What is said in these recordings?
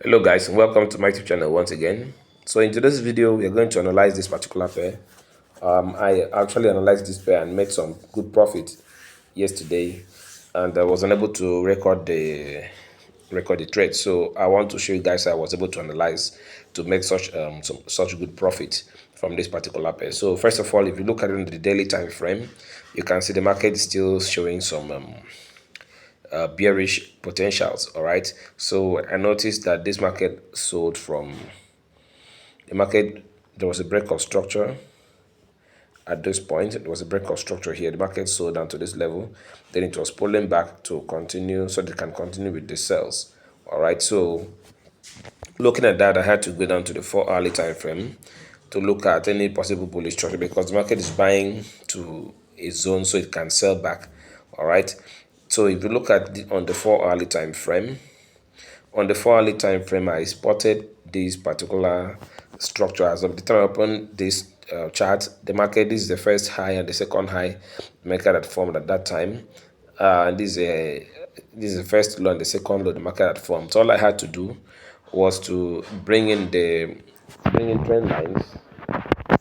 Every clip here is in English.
Hello guys, and welcome to my YouTube channel once again. So in today's video, we are going to analyze this particular pair. I actually analyzed this pair and made some good profit yesterday, and I was unable to record the trade. So I want to show you guys how I was able to analyze to make such good profit from this particular pair. So first of all, if you look at it in the daily time frame, you can see the market is still showing some bearish potentials. All right, so I noticed that this market sold from the market. There was a break of structure at this point. There was a break of structure here. The market sold down to this level, then it was pulling back to continue so they can continue with the sales. All right, so looking at that, I had to go down to the 4 hourly time frame to look at any possible bullish structure because the market is buying to a zone so it can sell back. All right, so if you look at on the 4 hourly time frame, I spotted this particular structure. As of the time upon this chart, the market, this is the first high and the second high the market had formed at that time. And this is the first low and the second low the market had formed. So all I had to do was to bring in trend lines.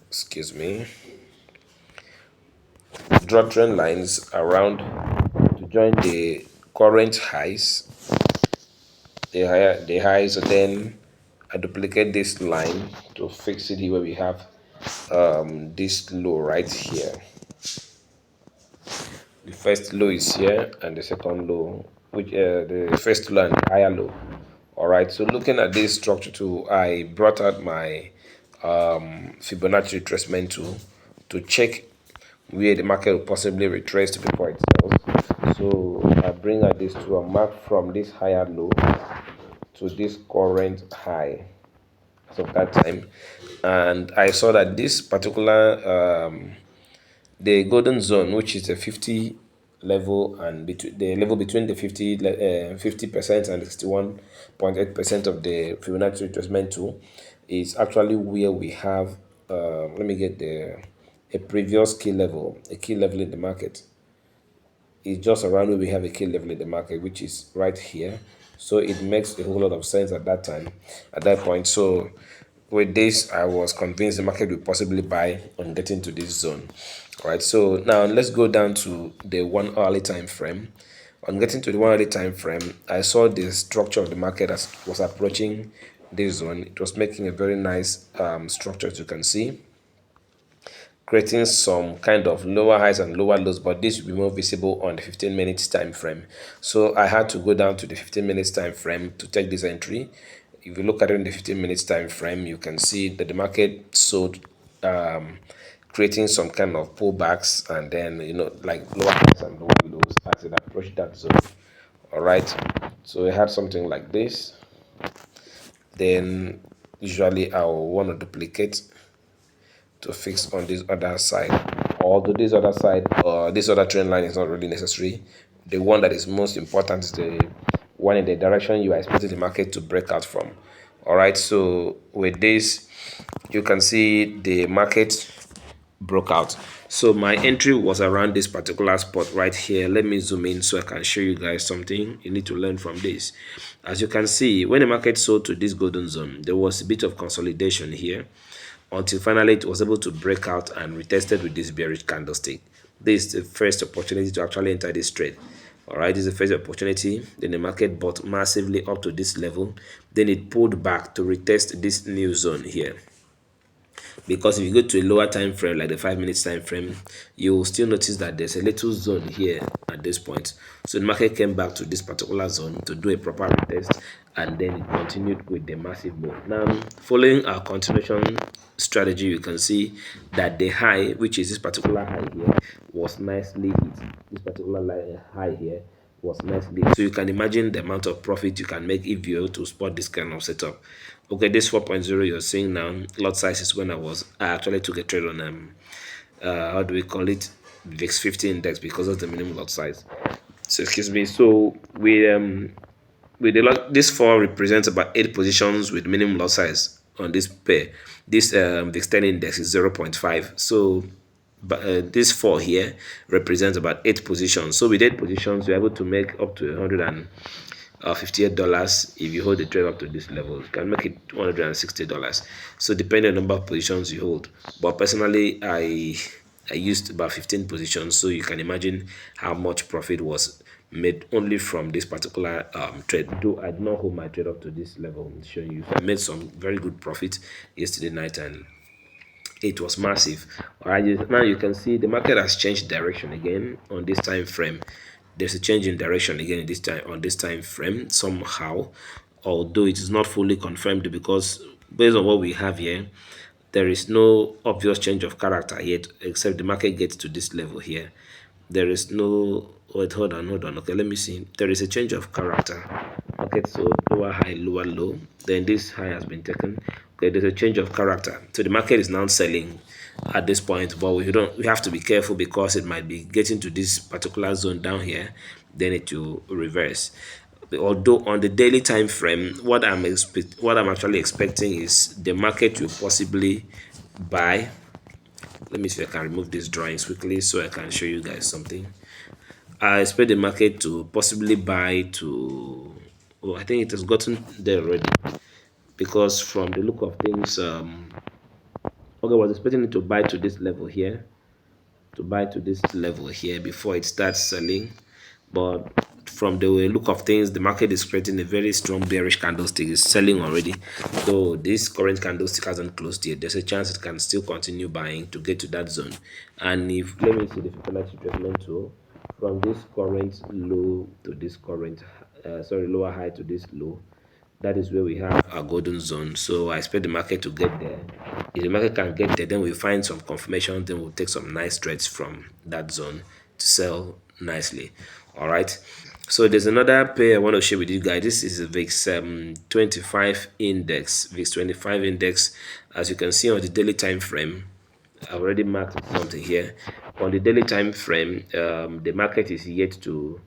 Excuse me, draw trend lines around to join the current highs, the highs, and then I duplicate this line to fix it here where we have this low right here. The first low is here and the second low, which the first low and the higher low. All right, so looking at this structure too, I brought out my Fibonacci retracement tool to check where the market will possibly retrace before it sells. So I bring out this to a mark from this higher low to this current high of that time, and I saw that this particular the golden zone, which is the 50 level and between the level between the 50% and 61.8% of the Fibonacci retracement tool, is actually where we have let me get the a previous key level, a key level in the market. It's just around where we have a key level in the market, which is right here. So it makes a whole lot of sense at that time, at that point. So with this, I was convinced the market would possibly buy on getting to this zone. All right, so now let's go down to the 1 hourly time frame. On getting to the 1 hourly time frame, I saw the structure of the market as it was approaching this zone. It was making a very nice structure, as you can see, creating some kind of lower highs and lower lows, but this will be more visible on the 15 minutes time frame. So I had to go down to the 15 minutes time frame to take this entry. If you look at it in the 15 minutes time frame, you can see that the market sold, creating some kind of pullbacks, and then like lower highs and lower lows as it approached that zone. All right, so I had something like this. Then usually I will want to duplicate to fix on this other side, although this other side or this other trend line is not really necessary. The one that is most important is the one in the direction you are expecting the market to break out from. All right, so with this, you can see the market broke out. So my entry was around this particular spot right here. Let me zoom in so I can show you guys something you need to learn from this. As you can see, when the market sold to this golden zone, there was a bit of consolidation here until finally it was able to break out and retested with this bearish candlestick. This is the first opportunity to actually enter this trade. All right, this is the first opportunity. Then the market bought massively up to this level, then it pulled back to retest this new zone here. Because if you go to a lower time frame like the 5 minutes time frame, you will still notice that there's a little zone here at this point. So the market came back to this particular zone to do a proper retest, and then it continued with the massive move. Now, following our continuation strategy, you can see that the high, which is this particular high here, was nicely hit. This particular high here was nicely hit. So you can imagine the amount of profit you can make if you're to spot this kind of setup. Okay, this 4.0 you're seeing now, lot size is when I actually took a trade on how do we call it, VIX 50 index, because of the minimum lot size. So excuse me. So with the lot, this 4 represents about 8 positions with minimum lot size on this pair. This VIX 10 index is 0.5. So but this 4 here represents about 8 positions. So with 8 positions, you're able to make up to $58. If you hold the trade up to this level, you can make it $160. So depending on the number of positions you hold. But personally, I used about 15 positions, so you can imagine how much profit was made only from this particular trade. Though I did not hold my trade up to this level, I'm showing you. So I made some very good profit yesterday night, and it was massive. All right, now you can see the market has changed direction again on this time frame. There's a change in direction again in this time on this time frame somehow, although it is not fully confirmed, because based on what we have here, there is no obvious change of character yet, except the market gets to this level here. There is no, wait, hold on. Okay, let me see. There is a change of character. Okay, so lower high, lower low. Then this high has been taken. Okay, there's a change of character. So the market is now selling at this point, but we have to be careful, because it might be getting to this particular zone down here, then it will reverse. Although on the daily time frame, what I'm actually expecting is the market will possibly buy. Let me see if I can remove these drawings quickly so I can show you guys something. I expect the market to possibly buy to, oh, I think it has gotten there already, because from the look of things, okay, I was expecting it to buy to this level here, before it starts selling. But from the look of things, the market is creating a very strong bearish candlestick. It's selling already. So this current candlestick hasn't closed yet. There's a chance it can still continue buying to get to that zone. And if, let me see the Fibonacci retracement tool, from this current low to this current, lower high to this low, that is where we have our golden zone. So I expect the market to get there. If the market can get there, then we find some confirmation, then we'll take some nice trades from that zone to sell nicely. All right. So there's another pair I want to share with you guys. This is a VIX 25 index. VIX 25 index. As you can see on the daily time frame, I've already marked something here. On the daily time frame, the market is yet to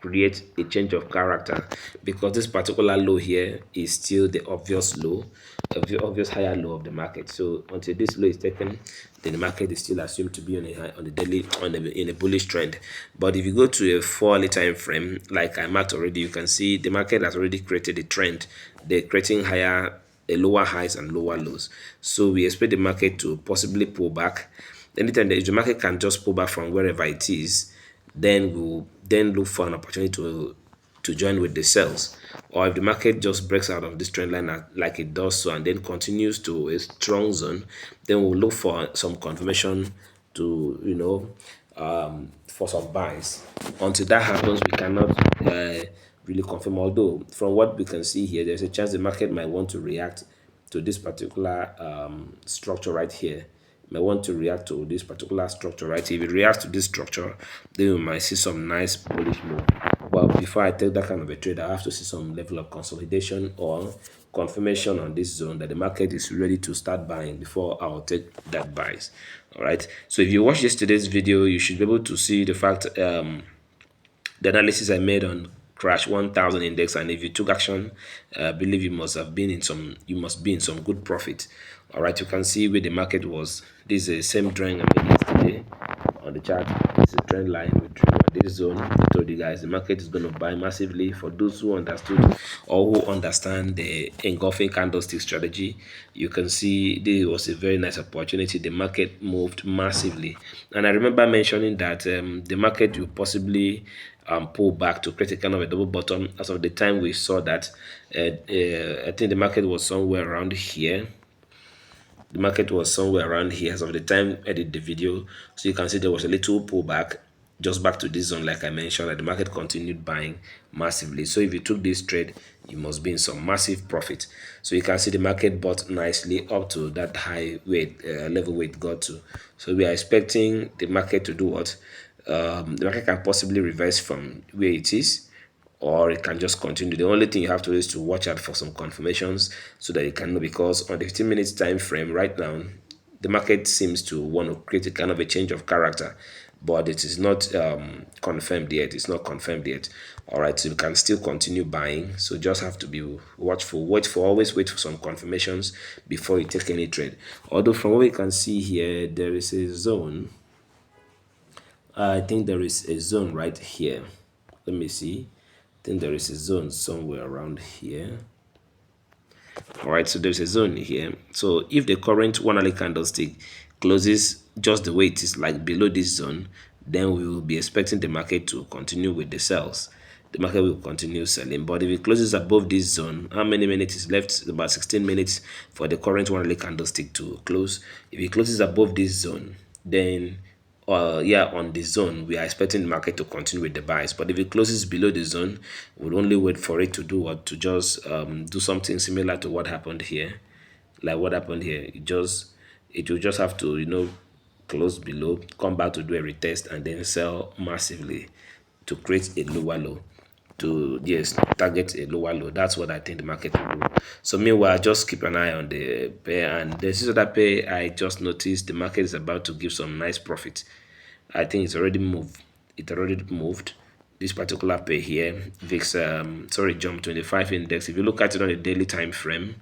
create a change of character, because this particular low here is still the obvious low, the obvious higher low of the market. So until this low is taken, then the market is still assumed to be on a high, on the daily, in a bullish trend. But if you go to a 4-hourly time frame, like I marked already, you can see the market has already created a trend. They're creating higher, lower highs and lower lows. So we expect the market to possibly pull back. Anytime the market can just pull back from wherever it is, then we'll then look for an opportunity to join with the sales. Or if the market just breaks out of this trend line like it does so, and then continues to a strong zone, then we'll look for some confirmation to, for some buys. Until that happens, we cannot really confirm. Although from what we can see here, there's a chance the market might want to react to this particular structure right here. May want to react to this particular structure, right? If it reacts to this structure, then we might see some nice bullish move. But before I take that kind of a trade, I have to see some level of consolidation or confirmation on this zone that the market is ready to start buying before I'll take that buys. All right. So if you watch yesterday's video, you should be able to see the fact the analysis I made on crash 1000 index, and if you took action, I believe you must be in some good profit. All right, you can see where the market was. This is the same drawing I made yesterday on the chart. This is a trend line with trend on this zone. I told you guys the market is going to buy massively. For those who understood or who understand the engulfing candlestick strategy, you can see this was a very nice opportunity. The market moved massively, and I remember mentioning that the market will possibly pull back to create a kind of a double bottom. As of the time we saw that, I think the market was somewhere around here. The market was somewhere around here as of the time I did the video. So you can see there was a little pullback just back to this zone, like I mentioned, that the market continued buying massively. So if you took this trade, you must be in some massive profit. So you can see the market bought nicely up to that high weight level where it got to. So we are expecting the market to do what? The market can possibly reverse from where it is, or it can just continue. The only thing you have to do is to watch out for some confirmations so that you can know, because on the 15 minutes time frame right now, the market seems to want to create a kind of a change of character, but it is not confirmed yet. It's not confirmed yet. All right, so you can still continue buying. So just have to be watchful. Always wait for some confirmations before you take any trade. Although from what we can see here, there is a zone. I think there is a zone right here. Let me see. think there is a zone somewhere around here. All right, so there's a zone here. So if the current 1 hourly candlestick closes just the way it is, like below this zone, then we will be expecting the market to continue with the sells. The market will continue selling. But if it closes above this zone, how many minutes is left? About 16 minutes for the current 1 hourly candlestick to close. If it closes above this zone, then yeah, on the zone, we are expecting the market to continue with the buys. But if it closes below the zone, we'll only wait for it to do what, to just do something similar to what happened here. Like what happened here, it will just have to, close below, come back to do a retest, and then sell massively to create a lower low, to, yes, target a lower low. That's what I think the market will do. So meanwhile, just keep an eye on the pair, and there's this other pair I just noticed the market is about to give some nice profit. I think it's already moved. It already moved. This particular pair here, VIX, sorry, jump 25 index. If you look at it on the daily time frame,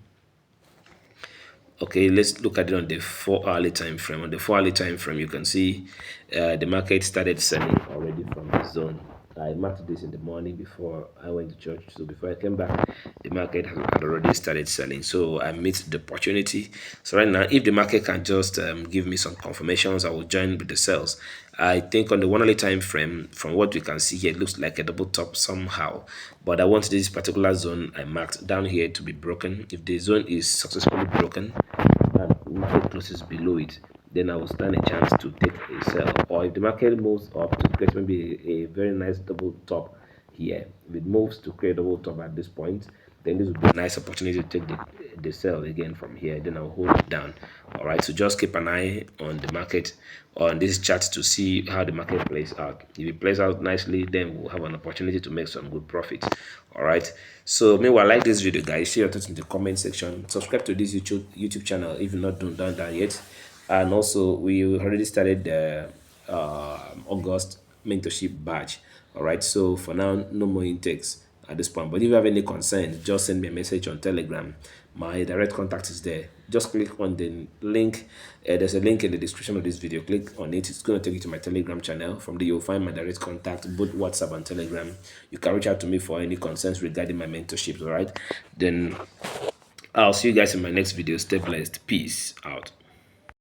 okay, let's look at it on the 4 hourly time frame. On the 4 hourly time frame, you can see the market started selling already from the zone. I marked this in the morning before I went to church. So before I came back, the market had already started selling. So I missed the opportunity. So right now, if the market can just give me some confirmations, I will join with the sales. I think on the 1 hourly time frame, from what we can see here, it looks like a double top somehow. But I want this particular zone I marked down here to be broken. If the zone is successfully broken, and market closes below it, then I will stand a chance to take a sell. Or if the market moves up to create maybe a very nice double top here, if it moves to create a double top at this point, then this would be a nice opportunity to take the sell again from here. Then I'll hold it down. All right, so just keep an eye on the market, on this chart, to see how the market plays out. If it plays out nicely, then we'll have an opportunity to make some good profits. All right, so meanwhile, like this video, guys, share your thoughts in the comment section. Subscribe to this YouTube channel if you've not done that yet. And also, we already started the August mentorship batch. All right, so for now, no more intakes at this point. But if you have any concerns, just send me a message on Telegram. My direct contact is there. Just click on the link. There's a link in the description of this video. Click on it. It's going to take you to my Telegram channel. From there, you'll find my direct contact, both WhatsApp and Telegram. You can reach out to me for any concerns regarding my mentorships. All right, then I'll see you guys in my next video. Stay blessed. Peace out.